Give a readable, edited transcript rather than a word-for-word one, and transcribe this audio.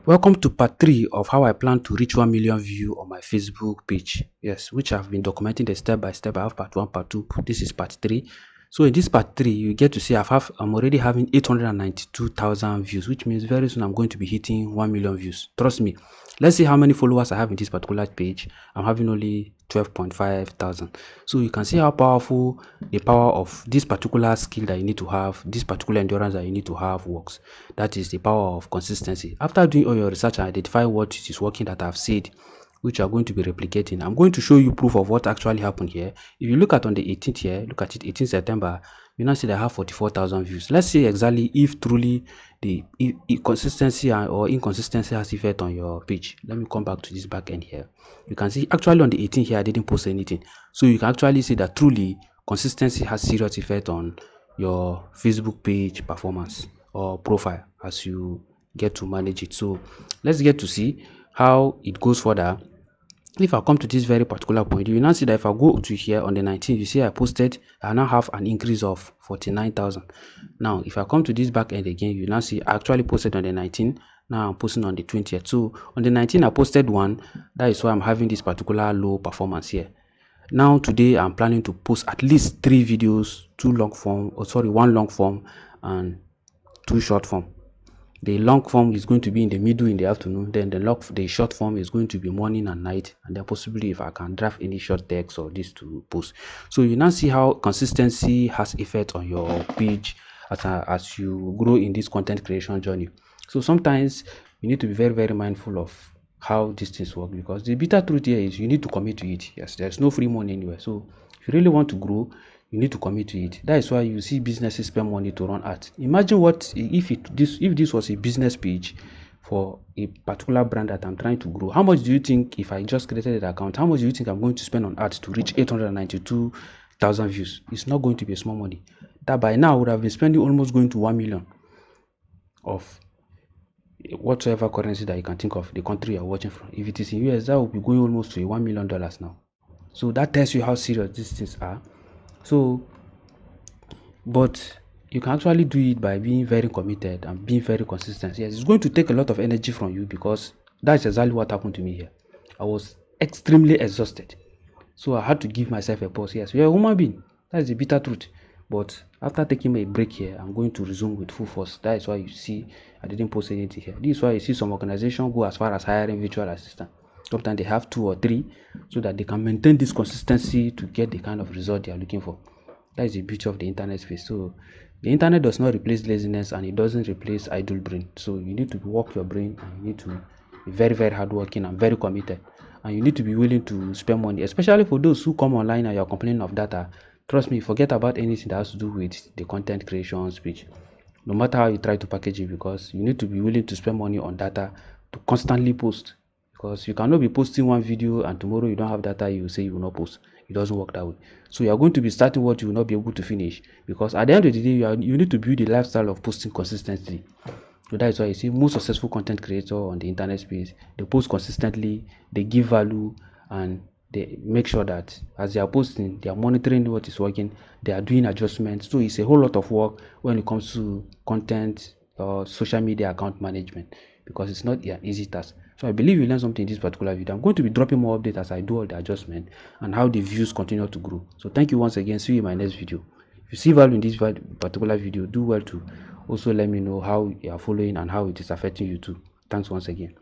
Welcome to part 3 of how I plan to reach 1 million view on my Facebook page. Yes, which I've been documenting the step by step. I have part 1, part 2. This is part 3. So in this part 3, you get to see I'm already having 892,000 views, which means very soon I'm going to be hitting 1 million views. Trust me. Let's see how many followers I have in this particular page. I'm having only 12.5 thousand. So you can see how powerful the power of this particular skill that you need to have, this particular endurance that you need to have works. That is the power of consistency. After doing all your research and identify what is working that I've said, which you are going to be replicating, I'm going to show you proof of what actually happened here. If you look at on the 18th here, look at it, 18th September, you now see that I have 44,000 views. Let's see exactly if truly the consistency or inconsistency has effect on your page. Let me come back to this back end here. You can see actually on the 18th here, I didn't post anything. So you can actually see that truly consistency has serious effect on your Facebook page performance or profile as you get to manage it. So let's get to see how it goes further. If I come to this very particular point, you will now see that if I go to here on the 19th, you see I posted, I now have an increase of 49,000. Now, if I come to this back end again, you now see I actually posted on the 19th. Now I'm posting on the 20th. So on the 19th, I posted one. That is why I'm having this particular low performance here. Now today, I'm planning to post at least 3 videos, 1 long form and 2 short form. The long form is going to be in the middle in the afternoon, then the short form is going to be morning and night, and then possibly if I can draft any short text or this to post. So you now see how consistency has effect on your page as you grow in this content creation journey. So sometimes you need to be very, very mindful of how these things work, because the bitter truth here is you need to commit to it. Yes, there's no free money anywhere. So if you really want to grow, you need to commit to it. That is why you see businesses spend money to run ads. Imagine what if this was a business page for a particular brand that I'm trying to grow. How much do you think, if I just created an account, how much do you think I'm going to spend on ads to reach 892,000 views? It's not going to be a small money. That by now I would have been spending almost going to 1 million of whatsoever currency that you can think of, the country you're watching from. If it is in US, that will be going almost to $1 million now. So that tells you how serious these things are. So, but you can actually do it by being very committed and being very consistent. Yes, it's going to take a lot of energy from you, because that's exactly what happened to me here. I was extremely exhausted. So I had to give myself a pause. Yes, you're a human being. That is the bitter truth. But after taking a break here, I'm going to resume with full force. That is why you see I didn't post anything here. This is why you see some organizations go as far as hiring virtual assistants. Sometimes they have 2 or 3 so that they can maintain this consistency to get the kind of result they are looking for. That is the beauty of the internet space. So the internet does not replace laziness, and it doesn't replace idle brain. So you need to work your brain, and you need to be very, very hardworking and very committed. And you need to be willing to spend money, especially for those who come online and you're complaining of data. Trust me, forget about anything that has to do with the content creation speech. No matter how you try to package it, because you need to be willing to spend money on data to constantly post. Because you cannot be posting one video and tomorrow you don't have data, you say you will not post. It doesn't work that way. So you are going to be starting what you will not be able to finish, because at the end of the day, you need to build a lifestyle of posting consistently. So that is why you see most successful content creators on the internet space, they post consistently, they give value, and they make sure that as they are posting, they are monitoring what is working, they are doing adjustments. So it's a whole lot of work when it comes to content or social media account management, because it's not an easy task. So I believe you learned something in this particular video. I'm going to be dropping more updates as I do all the adjustment and how the views continue to grow. So thank you once again. See you in my next video. If you see value in this particular video, do well to also let me know how you are following and how it is affecting you too. Thanks once again.